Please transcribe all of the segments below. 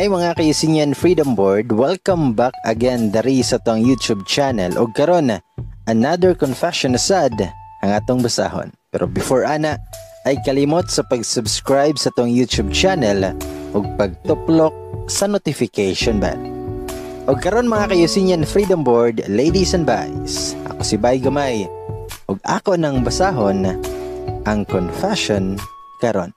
Hi mga kaisinyan Freedom Board, welcome back again dari sa tong YouTube channel og karon another confession asad ang atong basahon. Pero before ana ay kalimot sa pag-subscribe sa tong YouTube channel ug pagtuplok sa notification bell. Og karon mga kaisinyan Freedom Board, ladies and boys, ako si Bay Gamay ug ako nang basahon ang confession karon.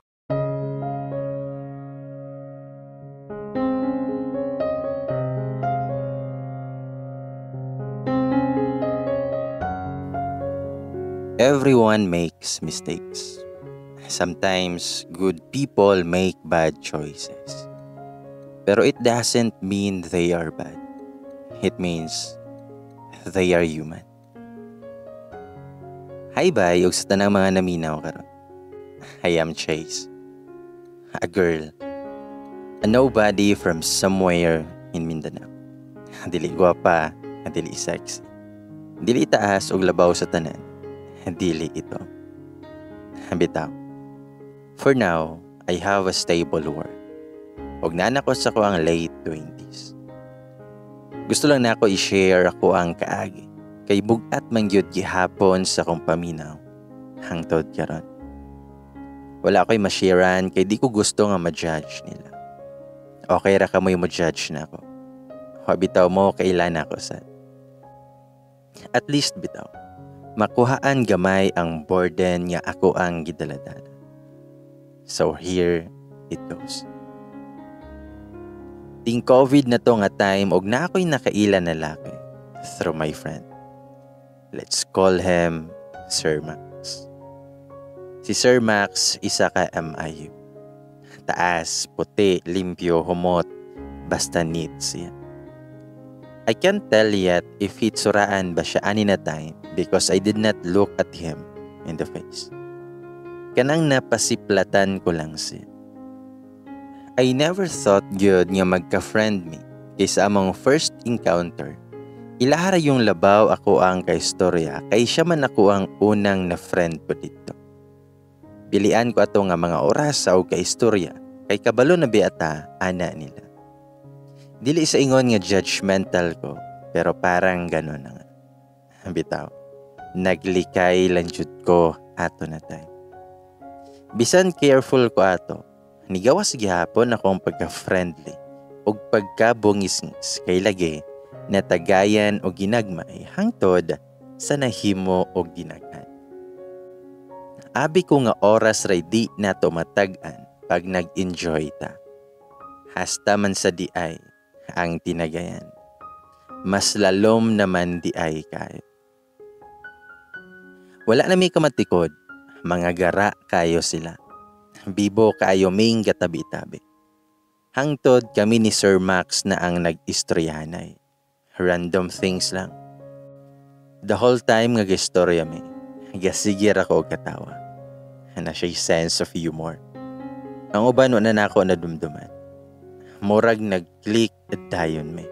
Everyone makes mistakes. Sometimes good people make bad choices. Pero it doesn't mean they are bad. It means they are human. Hi bye, ug sa tanang mga naminaw karon. I am Chase. A girl. A nobody from somewhere in Mindanao. Dili gwapa, dili sexy. Dili taas ug labaw sa tanan. Dili ito. Bitaw. For now, I have a stable work. Og nanakos ako ang late 20s. Gusto lang na ako i-share ako ang kaagi. Kay bugat man gyud gihapon sa akong paminaw. Hangtod karon. Wala ako'y ma-sharean kay di ko gusto nga ma-judge nila. Okay ra ka mo'y ma-judge na ako. Bitaw mo kailan ako sad. At least bitaw. Makuhaan gamay ang burden nga ako ang gidaladala. So here it goes. Ting COVID na to nga time og na ako'y nakaila na laki through my friend. Let's call him Sir Max. Si Sir Max isa ka MIU. Taas, puti, limpyo, humot, basta neat siya. I can't tell yet if hitsuraan ba siya ani na time because I did not look at him in the face. Kanang napasiplatan ko lang siya. I never thought good nga magka-friend me kaysa among first encounter. Ilahara yung labaw ako ang kaistorya kay siya man ako ang unang na friend ko dito. Pilian ko ato nga mga oras sa og kaistorya kay kabalo na biata ana nila. Dili sa ingon nga judgmental ko, pero parang gano'n na nga. Bitaw, naglikay lang jud ko ato na time. Bisan careful ko ato, nigawas gihapon akong pagka-friendly o pagka-bungis-ngis kay lagi na tagayan o ginagmay hangtod sa nahimo o ginagan. Abi ko nga oras ray di na tumatag-an pag nag-enjoy ta. Hasta man sa di ay ang tinagayan. Mas lalom naman di ay kayo. Wala na may kamatikod, mga gara kayo sila. Bibo kayo ming gatabi-tabi. Hangtod kami ni Sir Max na ang nag-istoryahanay. Random things lang. The whole time nga gistorya mi, gasigir ako og katawa. Na siya'y sense of humor. Ang uban na nako na dumduman. Murag nag-click at dayon me.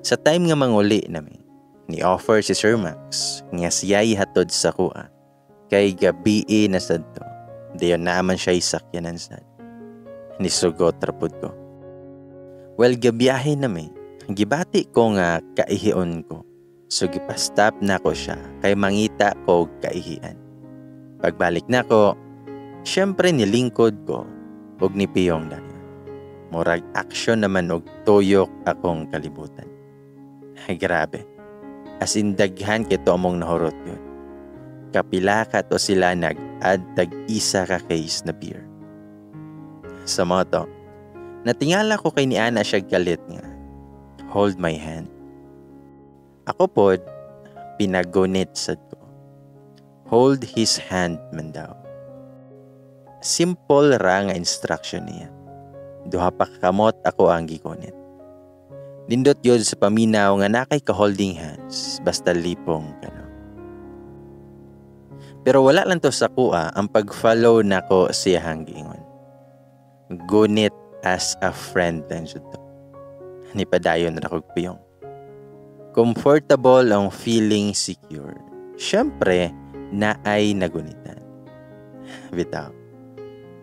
Sa time nga manguli nami, ni-offer si Sir Max nga siya'y hatod sa kuha. Kay gabi na sad to. Dayon naman siya'y sakyanan sad. Nisugot rapod ko. Well, gabiyahe nami. Gibati ko nga kaihion ko. So gipastop na ko siya kay mangita ko kaihian. Pagbalik na ko, syempre nilingkod ko og nipiyong dayon. Murag action naman og tuyok akong kalibutan. Ay grabe. As in daghan kito among nahurot yun. Kapila ka to sila nag-add tag-isa ka case na beer. Sa mga to, natingala ko kay ni Ana siya galit nga. Hold my hand. Ako pod, pinagunit sad ko. Hold his hand man daw. Simple ra nga instruction niya. Duha pa kamot ako ang gikunit. Nindot yun sa paminaw nga nakay ka-holding hands basta lipong kano. Pero wala lang to sa kuha ang pag-follow nako siyang giingon. Gunit as a friend lang jud to. Ni padayon ra kog piyong. Comfortable ang feeling secure. Syempre, na ay nagunitan. Bitaw.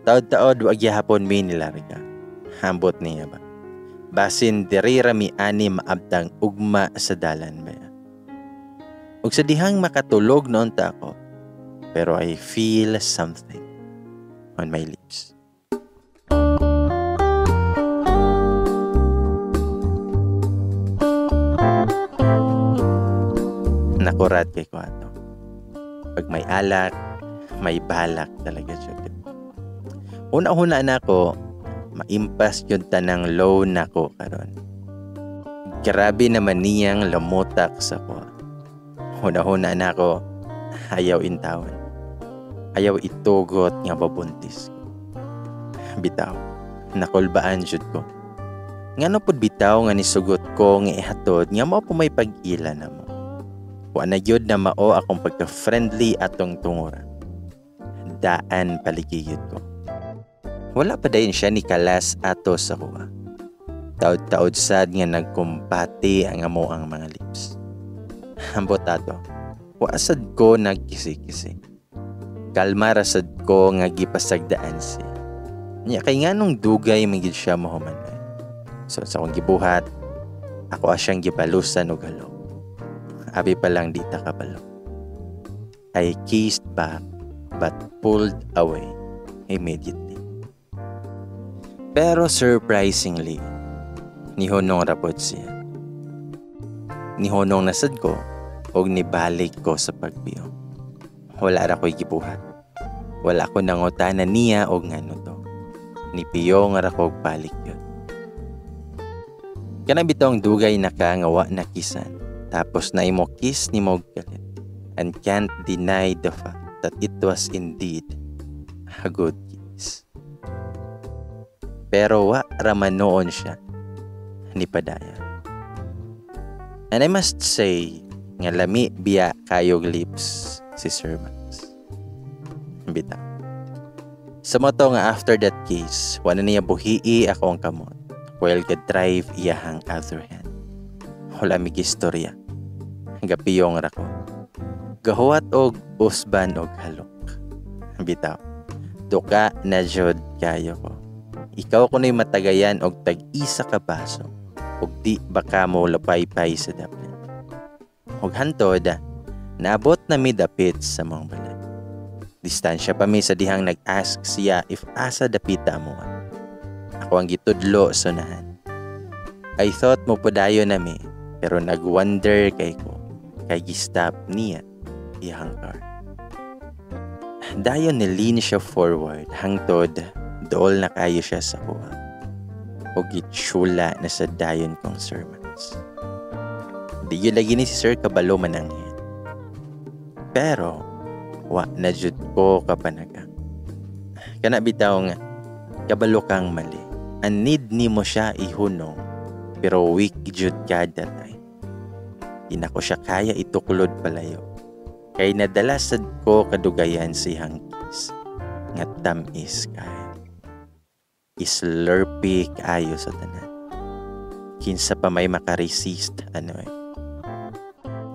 Taod-taod wag gihapon may nilarga. Hambot niya ba? Basin diri rami ani maabtang ugma sa dalan ba? Ug sa dihang makatulog noon ta ako, pero I feel something on my lips. Nakurat kay ko ato. Pag may alak, may balak talaga siya. Una-una na ako, maimpas yun tanang low na ko karon. Grabe naman niyang lamutak sa ko. Una-una na ako, ayaw intawan. Ayaw itugot nga babuntis. Bitaw, nakulbaan jud ko. Ngano pud bitaw nga nisugot ko nga ihatod nga mao po may pag-ila na mo. Wa na yun na mao akong pagka-friendly atong tungura. Daan paligiyod ko. Wala pa dayon siya ni kalas ato sa kuha. Taod-taod sad nga nagkumpati ang amo ang mga lips. Ambot ato, wa sad ko nagkisi-kisi. Kalma rasad ko nga gipasagdaan siya. Nya kay nganong dugay magid siya mahumanay. So sa akong gibuhat, ako asyang gibalusan og halo. Abi pa lang di ta kabalo. I kissed back but pulled away immediately. Pero surprisingly, nihunong rapod siya. Nihunong nasad ko o nibalik ko sa pagbiyo. Wala ra ko'y gibuhat. Wala ko nangutanan niya o ngano to. Nipiyo nga ra ko'y balik yun. Kanang bitong dugay na ka nga wa nakisan. Tapos na imo kiss ni mo galit. And can't deny the fact that it was indeed a good kiss. Pero wa raman noon siya ni padaya. And I must say, nga lami biya kayog lips si Sir Max. Bita. Sa moto nga after that kiss, wala niya buhii ako ang kamot while ga-drive iyahang other hand. Wala mig istorya. Gapiyong rako. Gahuat og usban og halok. Bitaw. Duka na jud kayo ko. Ikaw ko na'y matagayan og tag-isa ka baso. Og di baka mo lapay-pay sa dapit. Og hantod, naabot na mi dapit sa mong balay. Distansya pa mi sa dihang nag-ask siya if asa dapita mo. Ako ang gitudlo sunahan. I thought mo podayo na mi, pero nag-wonder kay ko. Kay gistop niya iyang car. Dayon nilin siya forward hangtod dool na kayo siya sa kuha. O gitsula na sa dayon kong Sir Max. Di yun lagi ni si Sir kabalo manangyan. Pero wa na jud ko kapanagang. Kana bitaw nga kabalo kang mali. An need ni mo siya ihunong pero weak jud ka datay. Di na ko siya kaya ituklod palayo. Kay nadalasad ko kadugayan siyang kiss. Nga tamis kaya. Islurpy kayo sa tanan. Kinsa pa may makaresist ano eh.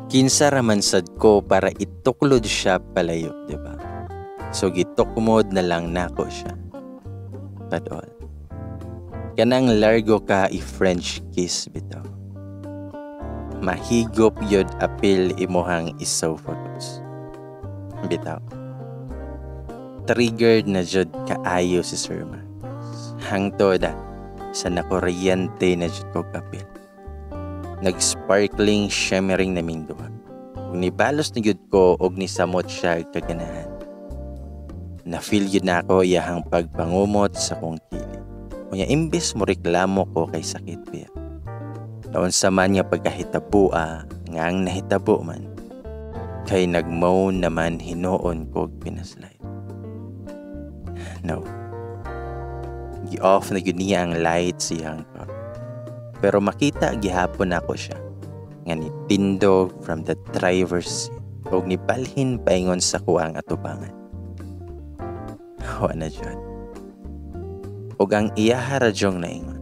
Kinsa raman sad ko para ituklod siya palayo, diba? So gitukmod na lang nako siya. But all. Kanang largo ka i-French kiss bitaw. Mahigop yod apil imuhang esophagus. Bitaw. Triggered na jud kaayo si Sir Max. Hangtod sa nakuryente na jud ko kapil. Nag-sparkling shimmering na ming duha. Nibalos na yun ko og nisamot siya kaganahan. Na-feel yun na ako iyahang pagpangumot sa kong kilid. Kunya imbis mo reklamo ko kay sakit biya. Noon sa man nga pagkahitabua nga ang nahitabo man. Kay nagmoan naman hinoon ko pinaslide. No. Gi-off na yun niya ang light siyang car. Pero makita gihapon ako siya. Nga nitindog from the driver's seat. O nibalhin paingon sa kuang atubangan. Wa na dyan. O ang iyaharadyong na ingon.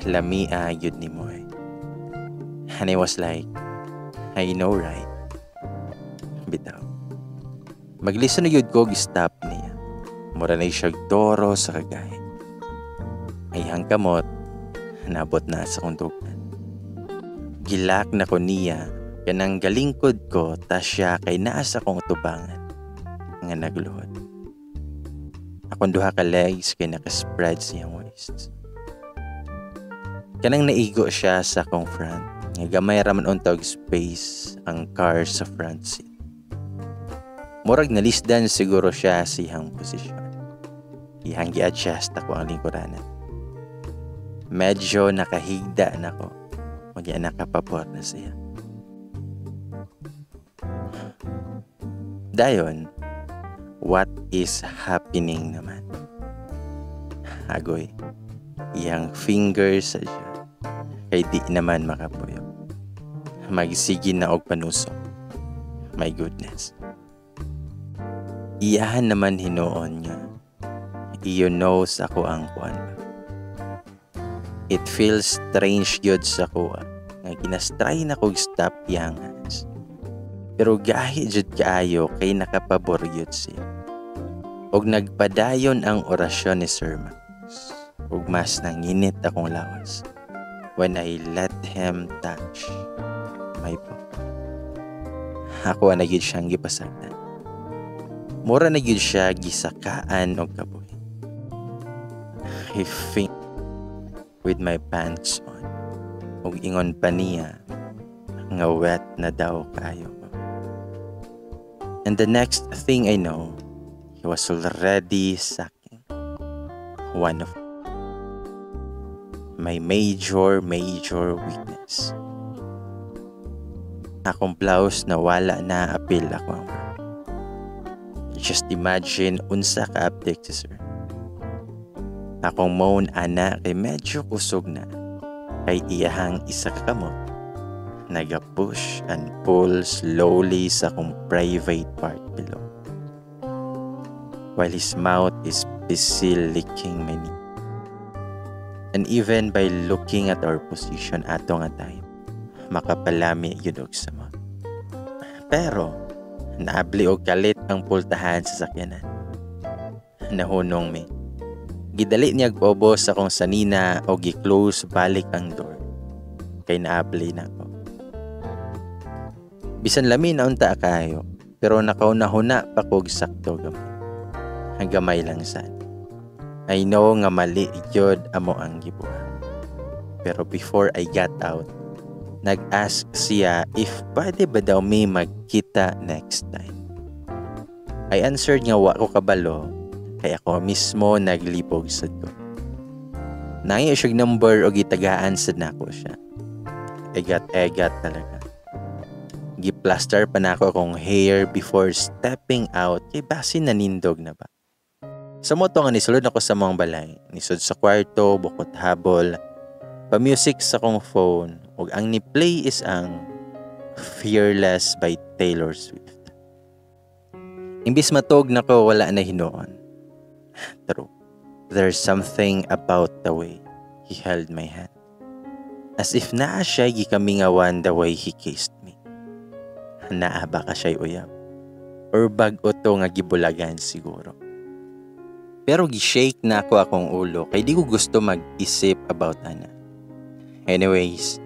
Lamia yun ni mo eh. And I was like, I know right. Bitaw. Maglisten na yun ko gistop niya. Mura na siya doro sa kagay. Ayhang kamot, nabot na sa kong dugan. Gilak na ko niya, kanang galingkod ko, ta siya kay naasa kong tubangan, nga nagluhod. Akong duha ka legs kay nakaspread siyang waist. Kanang naigo siya sa akong front, nga gamay raman untog space ang car sa front seat. Murag nalisdan siguro siya siyang posisyon. Ihang gi-adjust ako ang lingkuranan. Medyo nakahigda na ko. Magya nakapapor na siya. Dayon, what is happening naman? Agoy, iyang fingers sa siya. Kay di naman makapuyo. Magsigi na og panusok. My goodness. Iyahan naman hinuon niya. Iyo knows ako ang kuan. It feels strange yun sa kuha. Nga ginastry na kong stop yang hands. Pero gahi jud kaayo kay nakapabor yun siya. Og nagpadayon ang orasyon ni Sir Max. Og mas nanginit akong lawas. When I let him touch my butt. Ako na gyud siyang gipasagdan. Mura na gyud siya gisakaan og kabuhi. I think with my pants on. Ug ingon pa niya nga wet na daw kayo ko. And the next thing I know, he was already sucking one of my major weakness. Akong blouse na wala na apil ako. Just imagine unsa ka update si sir. Akong moan ana kay medyo kusog na. Kay iyahang isa ka kamot. Naga-push and pull slowly sa akong private part below. While his mouth is busy licking my knee. And even by looking at our position ato nga time, makapalami yun og sa mo. Pero, naabli og kalit ang pultahan sa sakyanan. Nahunong mi. Gidali niya bobo sa kong sanina o gi-close balik ang door. Kay naabli na ko. Bisan lami na unta kayo, pero nakaunahuna pa kog sakto gamay. Ang gamay lang sad. I know nga mali yun amo ang gibuhat. Pero before I got out, nag-ask siya if pwede ba daw may magkita next time. I answered nga wa ko kabalo, kaya ako mismo naglibog sa ko. Nangi siyang number o gitagaan sa nako siya. Egat talaga. Giplaster pa na ako akong hair before stepping out kay basin nanindog na ba. Sa moto nga nisulod ako sa mga balay, nisod sa kwarto, bukot habol, pa-music sa kong phone, ug ang ni-play is ang Fearless by Taylor Swift. Imbis matog na ko, wala na hinuon. True, there's something about the way he held my hand. As if naa siya gikamingawan the way he kissed me. Naa ba ka siya'y uyab? Or bag-o to nga gibulagan siguro. Pero gi-shake na ako akong ulo kay di ko gusto mag-isip about ana. Anyways,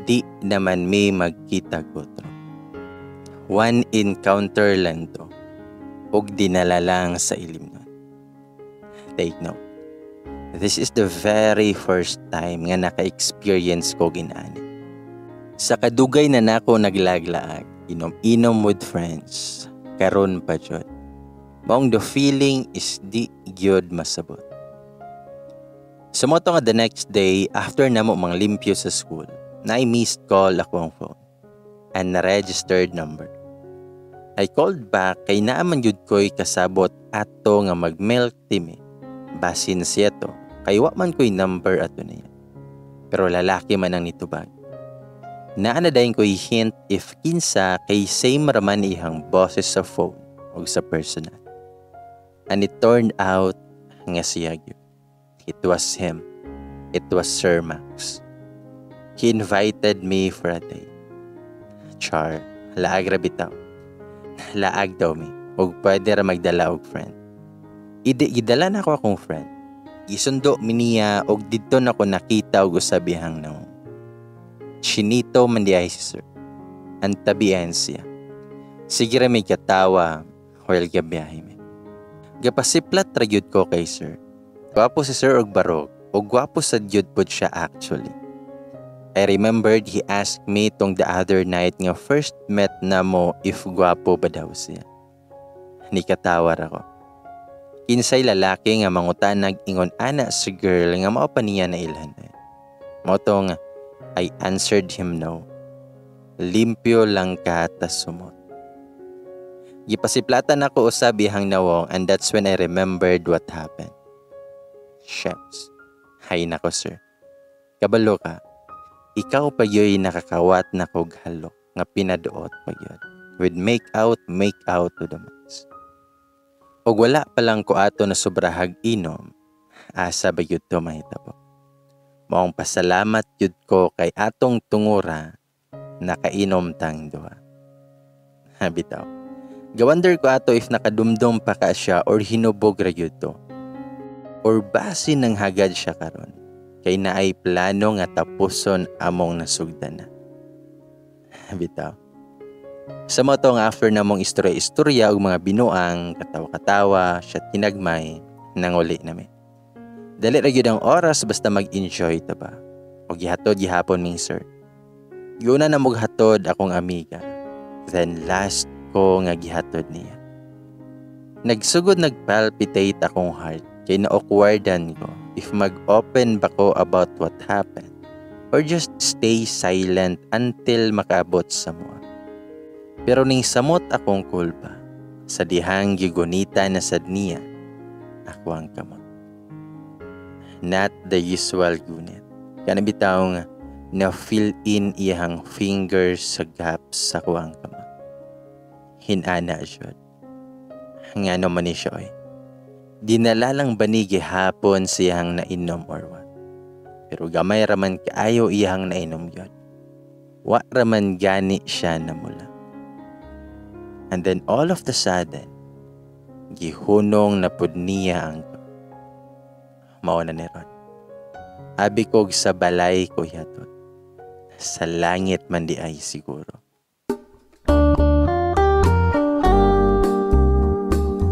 di naman may magkita ko to. One encounter lang to. Ug dinala lang sa ilim nun. Take note. This is the very first time nga naka-experience ko ginani. Sa kadugay na nako naglaglaag, inom-inom with friends, karon pa jud. Maong the feeling is di gyud masabot. Sumoto nga the next day, after namo mang limpyo sa school, na-missed call ako ang phone. And na-registered number. I called back kay naaman yun ko'y kasabot ato nga mag-milk tea me. Basin siya to, kay wa man ko'y number ato niya. Pero lalaki man ang nitubag. Naanadayin ko'y hint if kinsa kay same raman ihang boses sa phone o sa personal. And it turned out nga siya yun. It was him. It was Sir Max. He invited me for a date. Char, laag ra bitaw. Laag daw mi. Og pwede ra magdala og friend. Idala na ako akong friend. Gisundo miniya og didto nako nakita og usabihang no. Chinito man di ay si sir. Antabihan siya. Sige ra may katawa while gabiyahe mi. Gapasiplat ra gyud ko kay sir. Gwapo si sir og barog og gwapo sad gyud pud siya actually. I remembered he asked me tong the other night nga first met na mo if gwapo ba daw siya. Nikatawar ako. Kinsay lalaki nga mangutanag ingon ana sa girl nga mao pa niya na ilhan. Mao tong I answered him no. Limpyo lang ka tas sumot. Gipasiplatan ako usab ihang nawong and that's when I remembered what happened. Sheps. Hay nako sir. Kabalo ka. Ikaw pa yo'y nakakawat na kog halok nga pinaduot pa yun. With make out to the max. Og wala pa lang ko ato na sobrahag inom, asa ba yun to mahitabo. Maong pasalamat yun ko kay atong tungura nakainom tang duha. Habitaw. Gawander ko ato if nakadumdum pa ka siya or hinubog ra yun to. Or base nang hagad siya karon. Kay naay plano nga tapuson among nasugdan na. Bitaw. Sa mo tong after namong istorya-istorya og mga binuang, katawa-katawa, siya tinagmay, nanguli nami. Dali ra gyud ang oras basta mag-enjoy ta ba. Og gihatod gihapon ming sir. Yuna na mog hatod akong amiga. Then last ko nga gihatod niya. Nagsugod nagpalpitate akong heart kay na-awkwardan ko if mag-open ba ko about what happened or just stay silent until makaabot sa mua. Pero ning samot akong kulpa, sa dihang gigunita na sad niya, ako ang kamot. Not the usual gunit. Kanabitaw nga na-fill in iyang fingers sa gaps sa kuwang kamot. Hinana siya. Nga naman ni siya eh. Dinalalang banigi hapon siyang nainom or what. Pero gamay raman kaayo iyang nainom yun. Wa raman gani siya na mula. And then all of the sudden, gihunong na pud niya ang mauna ni Ron. Abi kog sa balay ko yatot. Sa langit man di ay siguro.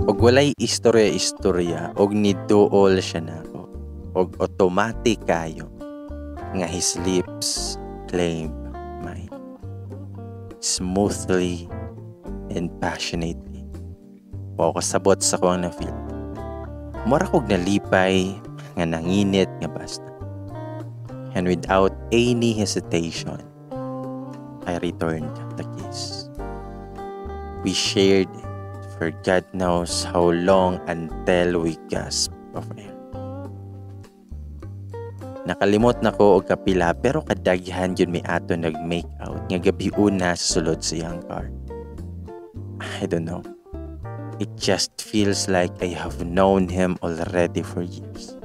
Og walay istorya-istorya og niduol siya nako. Og automatic kayo nga his lips claim mine. Smoothly and passionately. Wa ko sabot sa kuwang na feel. Mura kog nalipay nga nanginit nga basta. And without any hesitation, I returned the kiss. We shared it for God knows how long until we gasped of air. Nakalimot na ko og kapila pero kadaghan yun may ato nag-make out nga gabi una sa sulod sa iyang car. I don't know. It just feels like I have known him already for years.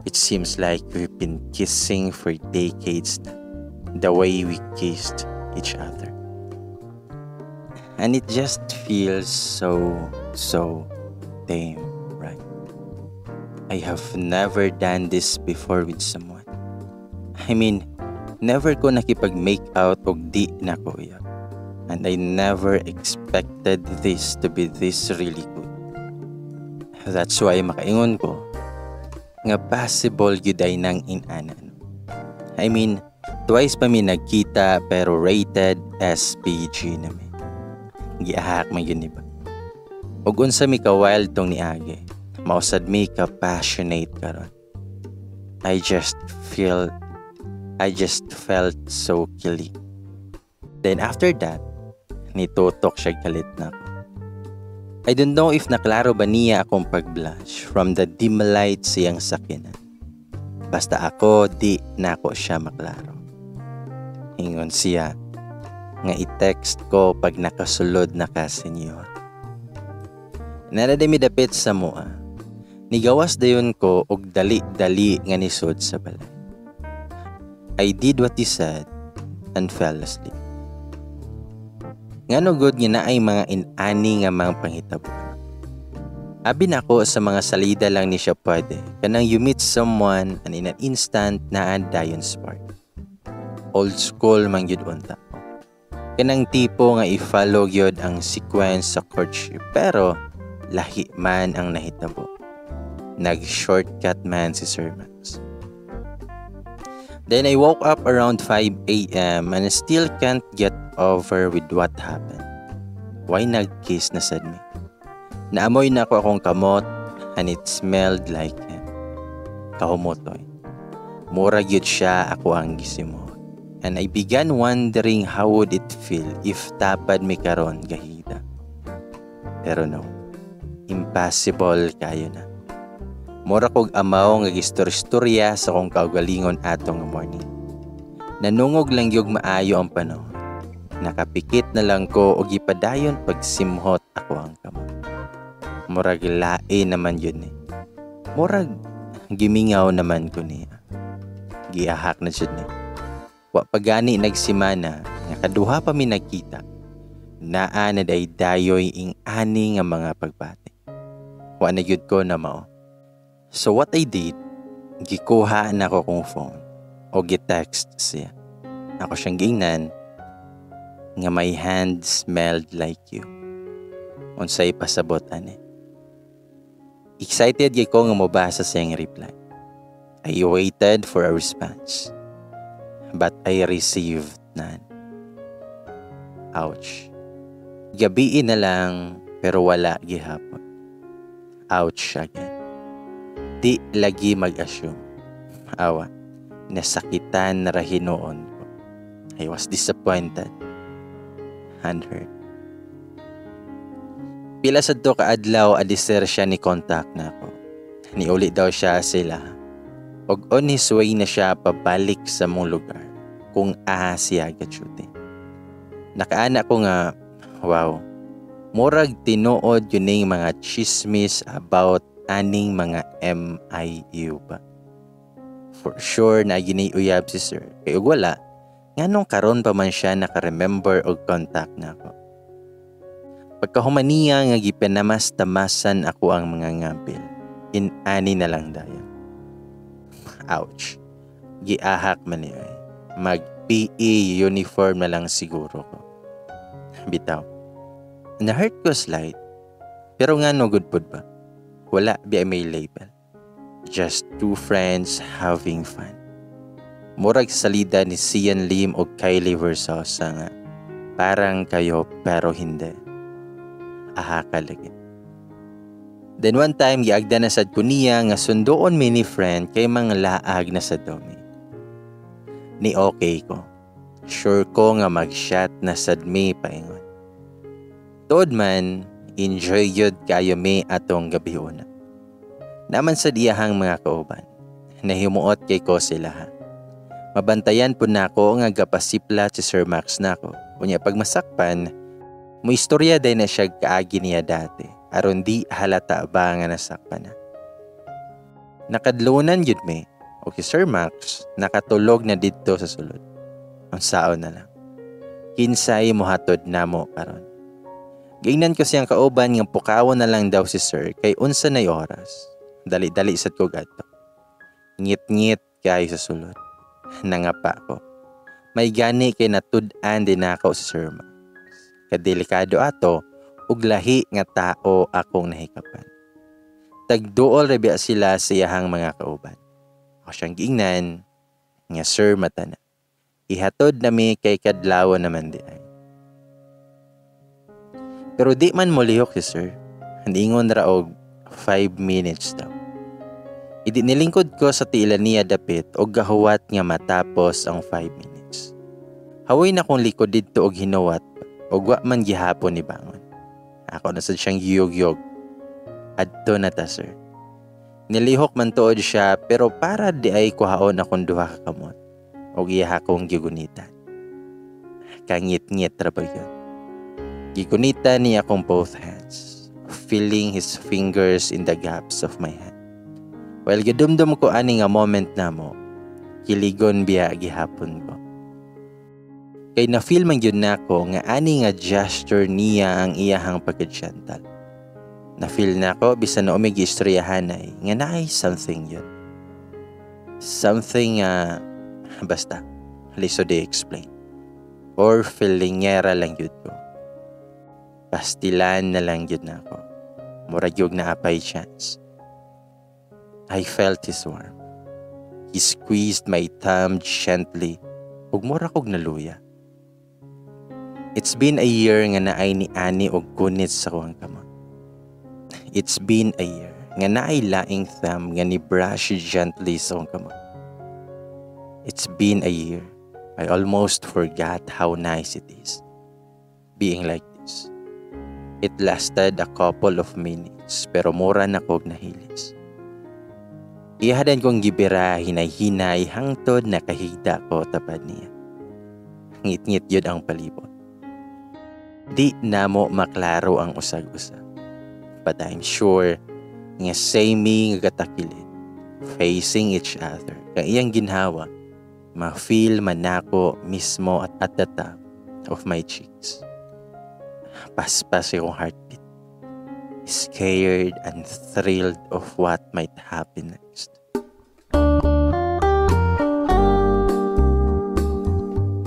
It seems like we've been kissing for decades now, the way we kissed each other. And it just feels so tame, right? I have never done this before with someone. I mean, never ko nakipag-make out og di na ko iyak. And I never expected this to be this really good. That's why makaingon ko nga possible gyud ay nang inanan. I mean, twice pa mi nagkita pero rated SPG na mi. Giahak man yun iba. Ug unsa mi ka wild tong niagi. Mausad mi ka passionate karon. I just felt so killing. Then after that, nitutok siya kalit na ako. I don't know if naklaro ba niya akong pag-blush from the dim light siyang sakinan. Basta ako, di na ako siya maklaro. Ingon siya, nga i-text ko pag nakasulod na ka senyor. Naradami dapit sa mua. Nigawas dayon ko og dali-dali nga nisod sa balay. I did what he said and fell asleep. Ngano good nga naay mga inani nga mga panghitabo. Abi na ako sa mga salida lang ni siya pwede. Kanang you meet someone and in an instant na dayon spark. Old school man yun unta. Kanang tipo nga i-follow yun ang sequence sa courtship. Pero lahi man ang nahitabo. Nag-shortcut man si Sir Max. Then I woke up around 5 a.m. and still can't get over with what happened. Why nag-kiss na sad me? Naamoy na ako akong kamot and it smelled like him. Kahumotoy. Murag yun siya ako ang gisimo. And I began wondering how would it feel if tapad mi karon gahida. Pero no. Impossible kayo na. Mura kog amaw nga gistorya sa kong kaugalingon atong morning. Nanungog lang yung maayo ang panahon. Nakapikit na lang ko o gipadayon pag simhot ako ang kamot. Murag lae naman yun eh. Murag gimingaw naman ko niya. Giahak na siya niya. Wa pagani nagsimana nga kaduha pa mi nagkita. Naa na dayoy ing ani nga mga pagbati. Wa na gyud ko na mao. So what I did, gikuha na ko kong phone o gitext siya. Ako siyang gingnan nga my hand smelled like you. Unsay pasabot ani. Excited gyud ko nga mobasa siyang reply. I waited for a response. But I received none. Ouch. Gabi na lang pero wala gihapon. Ouch again. Di lagi mag-assume. Awa, nasakitan na rahinoon ko. I was disappointed and hurt. Pila sa to kaadlaw adiser siya ni contact na ako. Niuli daw siya sila. Og on his way na siya pabalik sa mong lugar kung aha siya gachuti. Nakaana ko nga, wow, murag tinuod yun yung mga chismis about aning mga MIU ba. For sure na giniuyab si sir. Kaya wala, nganong karon pa man siya nakaremember og contact na ako. Pagkahumaniya nga gipinamas-tamasan ako ang mga ngampil. In-ani na lang dayon. Ouch. Giahak man niya. Mag-PE uniform na lang siguro ko. Bitaw. Na-hurt ko slight. Pero nga no good pod ba? Wala biya may label. Just two friends having fun. Murag salida ni Sian Lim o Kylie Versosa nga. Parang kayo pero hindi. Aha ka lagi. Then one time, giagda na sad ko niya nga sundoon mini friend kay mga laag na sa domi. Ni okay ko. Sure ko nga mag-shot na sad me paingon. Tood man, enjoy yun kayo me atong gabi una. Naman sa diyahang mga kauban, nahimuot kay ko sila ha. Mabantayan po na ako nga gapasipla si Sir Max na ako. Kunya pag masakpan, mo istorya day na siya kaagi niya dati. Aron di halata ba nga nasakpan na. Nakadlunan yun me, o si Sir Max, nakatulog na dito sa sulod. Ang sao na lang. Kinsay mo hatod na mo karon. Gingnan ko siyang kauban ng pukawan na lang daw si Sir kay unsa na oras. Dali-dali sad ko gadto. Ngit-ngit kay sa sulod. Nangapa ko. May gani kay natud-an din ako si Sir Max. Kadelikado ato, ug lahi nga tao akong nahikapan. Tagduol rebya sila sa iyahang mga kauban. Ako siyang giingnan, nga sir mata na. Ihatod nami kay kadlaw naman di ay. Pero di man mo lihok si sir. Handingon ra og 5 minutes daw. Idi nilingkod ko sa tila niya dapit og gahuwat nga matapos ang 5 minutes. Hawoy na kong likod didto og hinuwat og wa man gihapon ni bangon. Ako na sad siyang giyog-yog. Adto na ta sir. Nilihok man tuod siya pero para di ay kuhaon akong duha ka kamot. Og iya akong gigunitan. Kangit-ngit ra ba yun? Gigunitan niya akong both hands. Feeling his fingers in the gaps of my hand. While gidumdum ko ani nga moment na mo, kiligon biya gihapon ko. Kay na-feel man yun na ko nga ani nga gesture niya ang iyahang pagkadyantal. Na-feel na ko bisan na umigi istoryahanay nga naay something yun. Something basta liso di explain. Or feelingera lang yun ko. Pastilan na lang yun na ako. Murag yung naapay chance. I felt his warmth. He squeezed my thumb gently ug mura kog naluya. It's been a year nga naay ni ani og kunit sa kuwang kamot. It's been a year nga naay laing thumb nga ni brush gently sa kuwang kamot. It's been a year. I almost forgot how nice it is being like this. It lasted a couple of minutes pero mura na kog nahilis. Ihadan kong gibira hinay-hinay hangtod na kahigda ko tapad niya. Ngit-ngit yun ang palibot. Di na mo maklaro ang usag-usag. But I'm sure nga same nga gatakilid, facing each other. Kang iyang ginhawa, ma-feel man nako mismo at the top of my cheeks. Paspas yung heartbeat. Scared and thrilled of what might happen next.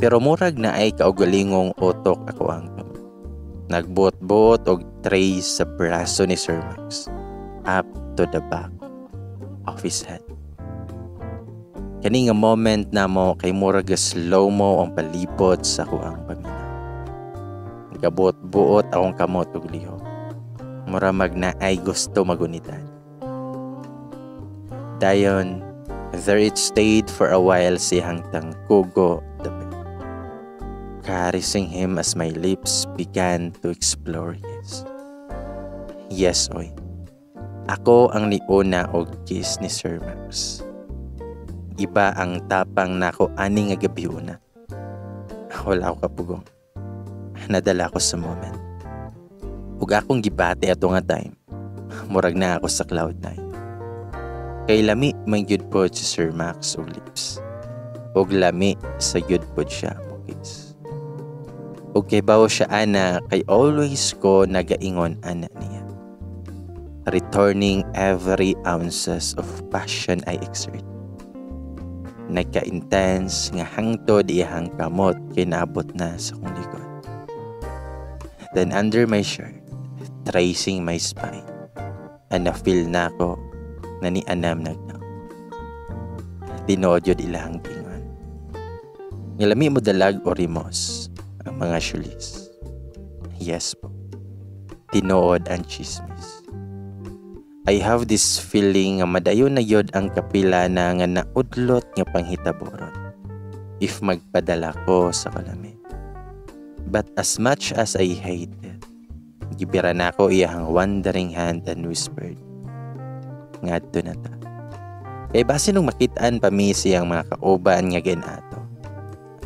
Pero murag na ay kaugalingong utok ako ang kamot. Nagbuot-buot og tray sa braso ni Sir Max up to the back of his head. Kani nga moment na mo kay murag slow mo ang palibot sa kuang pamina. Nagabuot-buot akong kamot og liho. Mura magna ay gusto magunitan. Dayon, there it stayed for a while siyang tangkugo the bed. Caressing him as my lips began to explore his. Yes, oy. Ako ang niuna og kiss ni Sir Max. Iba ang tapang nako ani nga gabi una. Wala ako kapugong. Nadala ko sa moment. Ug akong gibati ato nga time. Murag na ako sa cloud 9. Kay lami man gyud pod si Sir Max og lips. Ug lami sa gyud pod siya mo kiss. Ug kay bawo siya ana kay always ko nagaingon ana niya. Returning every ounces of passion I exert. Nagka-intense nga hangtod iyang kamot kay naabot na sa kong likod. Then under my shirt, tracing my spine, and na-feel na ko na ni Anam nagnaw. Tinood yun ilang tingon. Nilami mo dalag o rimos ang mga syulis. Yes po. Tinood ang chismis. I have this feeling nga madayon na yod ang kapila na nga naudlot nga panghitaboron if magpadala ko sa kalami. But as much as I hate it, gibira na ko iyang wandering hand and whispered, ngadto na ta. Kay base nung makitaan pa mi siyang mga kauban nga ginato,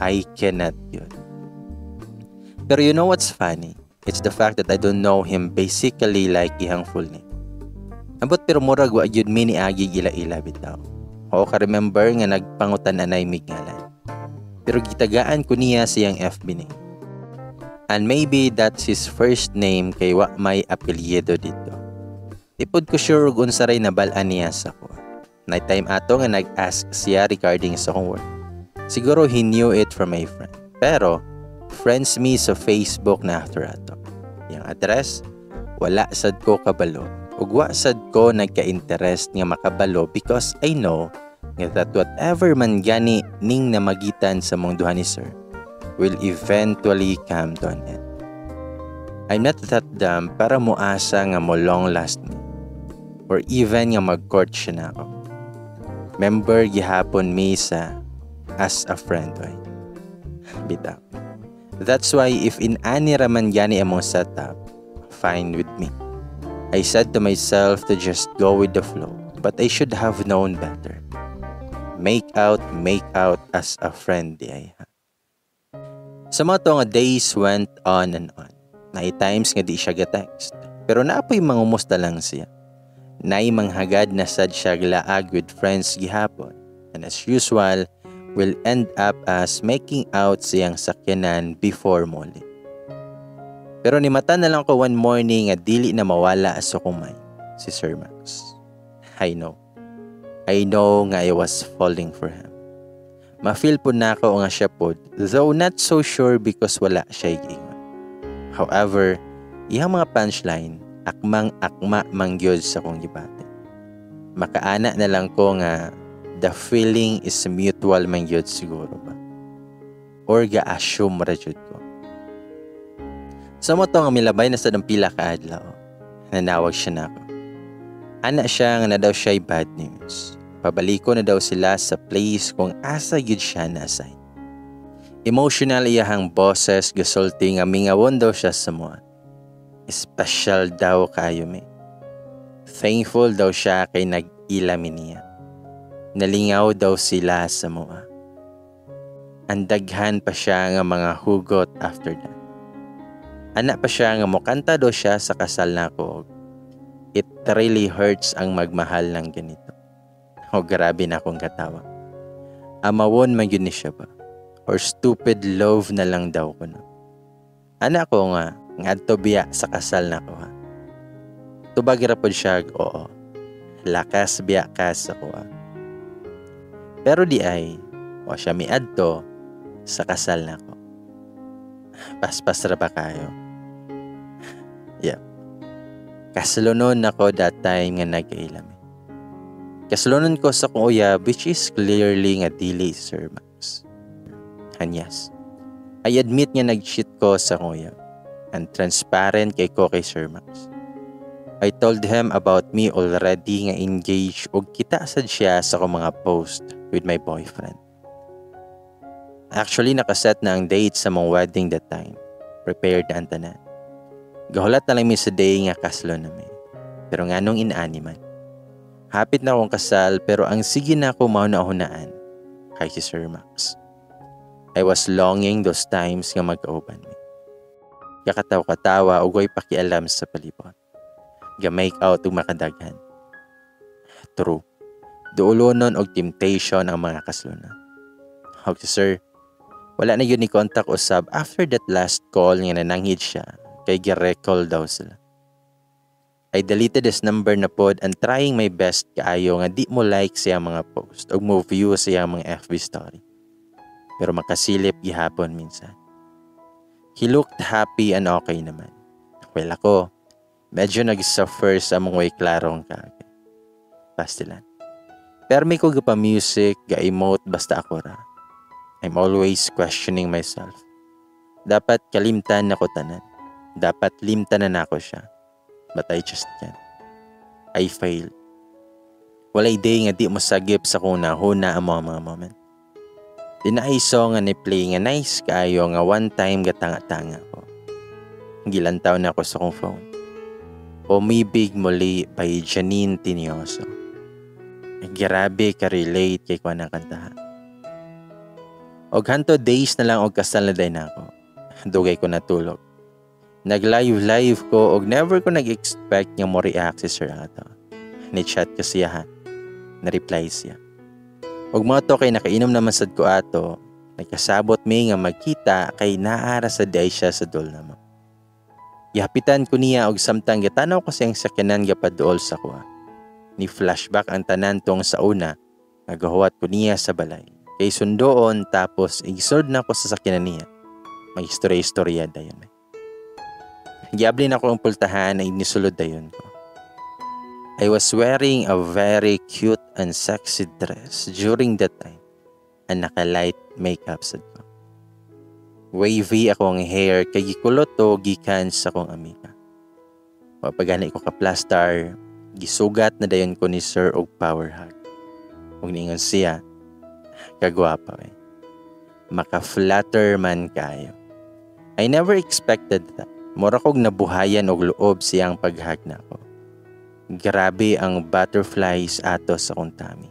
I cannot yun. Pero you know what's funny? It's the fact that I don't know him basically like iyang full name. Ambot pero murag wa gyud mi ni agi ila-ila bitaw. O ka remember nga nagpangutan anay mignalan. Pero gitagaan ko niya siyang FB name. And maybe that's his first name kay wa may apelyido dito. Ipod ko sure ug unsa ray nabal-an niya sa ko. Night time ato nga nag-ask siya regarding sa kong work. Siguro he knew it from my friend. Pero friends me sa Facebook na after ato. Yang address wala sad ko kabalo. Ug wa sad ko nagka-interest nga makabalo because I know that whatever man gani ning namagitan sa mong duha ni sir will eventually come to an end. I'm not that dumb para moasa nga mo long last me or even nga mag-court siya na ako. Member gihapon mi sa as a friend right? Bitaw. That's why if in ani raman gani among setup, fine with me. I said to myself to just go with the flow, but I should have known better. Make out as a friend di ay ha. Sa mga to nga days went on and on. Naay times nga di siya ga-text. Pero naapoy mangumusta lang siya. Naay manghagad na sad siya glaag with friends gihapon. And as usual, will end up as making out siyang sakyanan before muli. Pero nimata na lang ko one morning nga dili na mawala sa akong mind si Sir Max. I know nga I was falling for him. Ma-feel po na ako nga siya po, though not so sure because wala siya iingon. However, iyang mga punchline, akmang-akma mangyod sa kong gibate. Makaana na lang ko nga the feeling is mutual mangyod siguro ba? Or ga-assume rajud ko. Sa mo to nga milabay na sa pila ka adlaw, nanawag siya na ako. Ana siya nga na daw siya'y bad news. Pabaliko na daw sila sa place kung asa yun siya na-assign. Emotional iyahang boses gasulti nga mingawon daw siya sa mua. Special daw kayo me. Thankful daw siya kay nag-ilami niya. Nalingaw daw sila sa mua. Andaghan pa siya nga mga hugot after that. Anak pa siya nga mukanta daw siya sa kasal na ko. It really hurts ang magmahal ng ganito. O grabe na akong katawa. Amawon man yun ni siya ba? Or stupid love na lang daw ko na. Anak ko nga adto biya sa kasal na ko ha. Tubag rapod siya, oo. Lakas biya ka sa ko ha. Pero di ay, o siya miadto sa kasal na ko. Paspas ra ba kayo? Yep. Kasalonon ako that time nga nag-ilami. Kasalonon ko sa kong uyab which is clearly nga dili Sir Max. And yes, I admit nga nag-cheat ko sa kong uyab. And transparent kay ko kay Sir Max. I told him about me already nga engaged o kita sad siya sa kong mga post with my boyfriend. Actually, nakaset na ang date sa mong wedding that time. Prepared na ang tanan. Gahulat na lang mi sa day nga kaslo namin. Pero nga nung inaani man. Hapit na akong kasal pero ang sige na ako mauna-hunaan kay si Sir Max. I was longing those times nga mag-auban mi. Kakataw-katawa o go'y pakialam sa palibot. Ga-make out o makadaghan. True. Duulonon og temptation ang mga kasluna. Og si Sir, wala na yun ni contact usab after that last call nga nananghid siya kay gi-recall daw sila. I deleted his number na pod and trying my best kaayo nga di mo like siya mga post o mo view siya mga FB story. Pero makasilip gihapon minsan. He looked happy and okay naman. Well ako, medyo nag-suffer sa mong way klarong kagay. Pastilan. Pero may ko pa music, ga-emote basta ako ra. I'm always questioning myself. Dapat kalimtan na ko tanan. Dapat limtanan na ako siya. But I just can't. I failed. Walay day nga di mo sagip sa kung nahuna ang mga moment. Dinaiso nga ni-play nga nice kayo nga one time gatanga-tanga ko. Gilantaw na ako sa kong phone. Umibig Muli by Janine Tinioso. Grabe ka-relate kay kwa ng kantahan. Og hanto days na lang og kasal na day na ako. Dugay ko natulog. Nag-live ko og never ko nag-expect nga mo react si Sir ato. Ni-chat ko siya ha. Na-reply siya. Og mga to kay nakainom naman sad ko ato. Nagkasabot may nga magkita kay naara sa day siya sa dol naman. Yapitan ko niya og samtang gatanaw ko siyang sakyanan gapaduol sa kuha. Ni flashback ang tanan tong sa una. Nagahuwat ko niya sa balay. Kay sundoon tapos igisod na ko sa sakyanan niya. May istorya-istorya dayon. Giabli na ko ang pultahan na inisulod dayon ko. I was wearing a very cute and sexy dress during that time. And naka-light makeup sad ko. Wavy akong hair kay gikulot to gikan sa kong amiga. Mapagani ko ka-plastar, gisugat na dayon ko ni Sir og power hug. Ug niingon siya, kagwapa eh. Maka-flatter man kayo. I never expected that. Mura kog nabuhayan og loob siyang paghag na ko. Grabe ang butterflies ato sa kong tummy.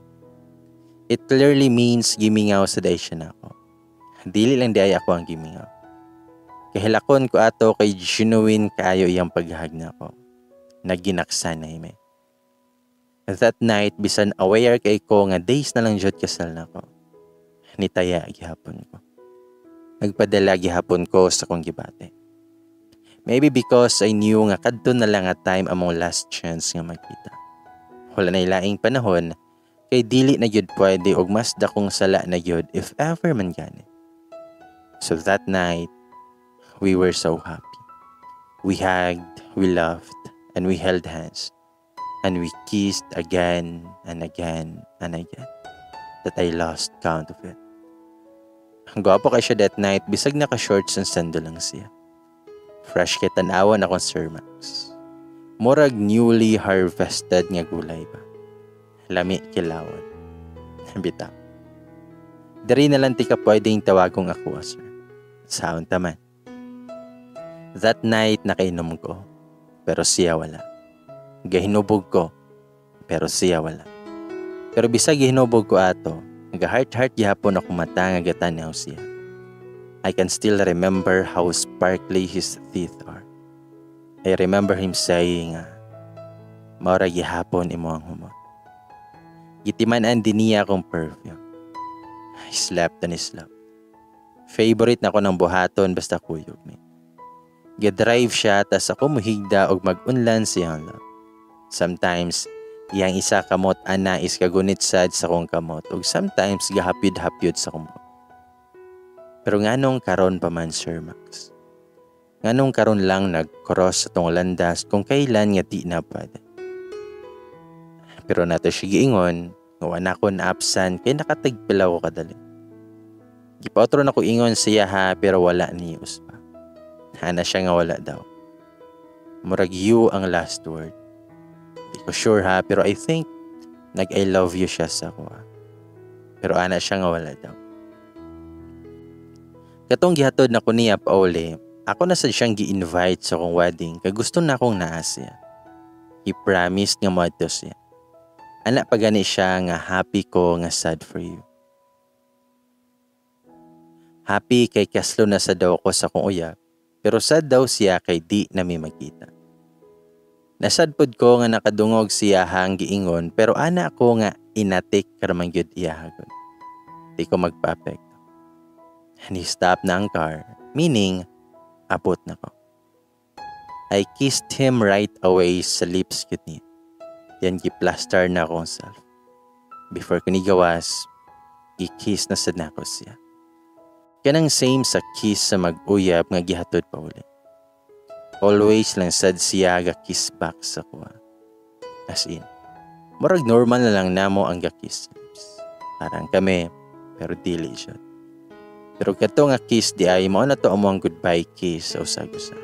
It clearly means gimingaw sa day siya na ako. Dili lang di ay ako ang gimingaw. Kahilakon ko ato kay genuine kaayo iyang paghag na ko. Naginaksan na hime. That night, bisan aware kay ko nga days na lang jud kasal na ko. Nitaya gihapon ko. Nagpadala gihapon ko sa kong gibate. Maybe because I knew nga kadto na lang nga time among last chance nga magkita. Wala na ilaing panahon, kay dili na yun pwede og mas dakong sala na yun if ever man gani. So that night, we were so happy. We hugged, we laughed, and we held hands. And we kissed again and again and again. That I lost count of it. Ang gwapo kay siya that night, bisag naka-shorts and sando lang siya. Fresh kay tanawan akong Sir Max. Murag newly harvested nga gulay ba. Lami kilawon. Bitaw. Dari na lang ti ka pwedeng tawagong ako, sir. Sound taman. That night nakainom ko, pero siya wala. Gahinubog ko, pero siya wala. Pero bisag gihinubog ko ato, nag-heart-heart gihapon ako mata nga gatanaw siya. I can still remember how sparkly his teeth are. I remember him saying, maura gihapon imo ang humot. Gitiman-an din niya akong perfume. I slept on his lap. Favorite na ko ng buhaton basta kuyog ni. Ga-drive siya tas ako muhigda og mag-unlan siyang lap. Sometimes, iyang isa kamot anais kagunit sad sa kong kamot ug sometimes gahapyod-hapyod sa kumot. Pero nganong karon pa man, Sir Max? Nganong karon lang nag-cross sa tong landas kung kailan nga di na pwede? Pero nato siya giingon, ngawa ko na absent kay nakatagpilaw ko kadali. Gipautro na ko ingon siya ha pero wala niyos pa. Hana siya nga wala daw. Murag you ang last word. Di ko sure ha pero I think nag-I love you siya sa ko ha. Pero ana siya nga wala daw. Katong gihatod na ko niya pa uli, ako na sad siyang gi-invite sa akong wedding kay gusto na akong naa siya. He promised nga moadto siya. Ana pa gani siya nga happy ko nga sad for you. Happy kay kaslo na sa daw ko sa kong uyab, pero sad daw siya kay di na mi magkita. Nasad pod ko nga nakadungog siya hang giingon pero ana ko nga inatik karamang gyud iya hagon. Di ko magpa-apekto. And he stopped na ang car, meaning abot na ko. I kissed him right away sa lips yun niya. Yan giplaster na akong self. Before ko nigawas, i-kiss na sad na ko siya. Kanang same sa kiss sa mag-uyab nga gihatod pa uli. Always lang sad siya ga-kiss back sa kuha. As in, murag normal na lang namo ang ga-kiss lips. Parang kami, pero dili siya. Pero kato nga kiss di ay mo na to among goodbye kiss sa usag-usa.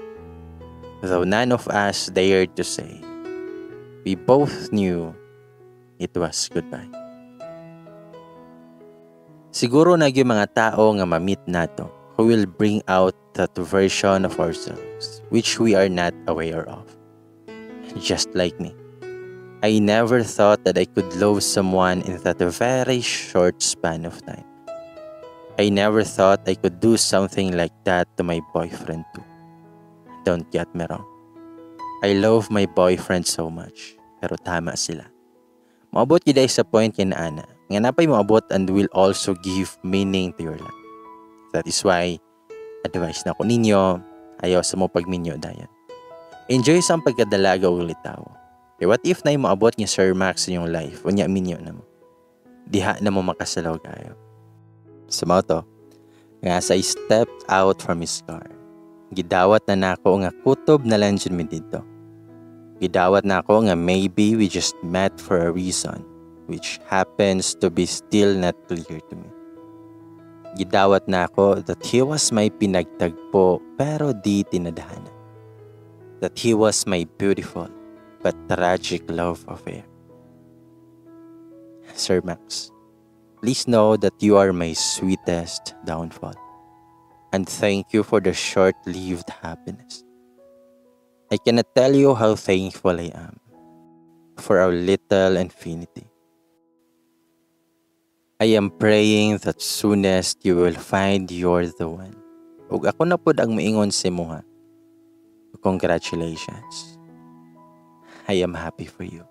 Though none of us dared to say, we both knew it was goodbye. Siguro na yung mga tao nga ma-meet nato who will bring out that version of ourselves which we are not aware of. Just like me. I never thought that I could love someone in that very short span of time. I never thought I could do something like that to my boyfriend too. Don't get me wrong. I love my boyfriend so much. Pero tama sila. Maabot gid sa point kay ana. Nga napay maabot and will also give meaning to your life. That is why, advice na ko ninyo, ayaw sa mo pagminyo dayan. Enjoy sa pagkadalaga o litaw. Okay, what if na maabot ni Sir Max sa inyong life? Unya minyo na mo. Diha na mo makasalaw kayo. Sa mga to, nga sa I stepped out from his car. Gidawat na nako nga kutob na lang dyan mi dito. Gidawat na ako nga maybe we just met for a reason, which happens to be still not clear to me. Gidawat na ako that he was my pinagtagpo pero di tinadhana. That he was my beautiful but tragic love affair. Sir Max, please know that you are my sweetest downfall. And thank you for the short-lived happiness. I cannot tell you how thankful I am for our little infinity. I am praying that soonest you will find you're the one. Ug ako na pod ang moingon sa imo ha. Congratulations. I am happy for you.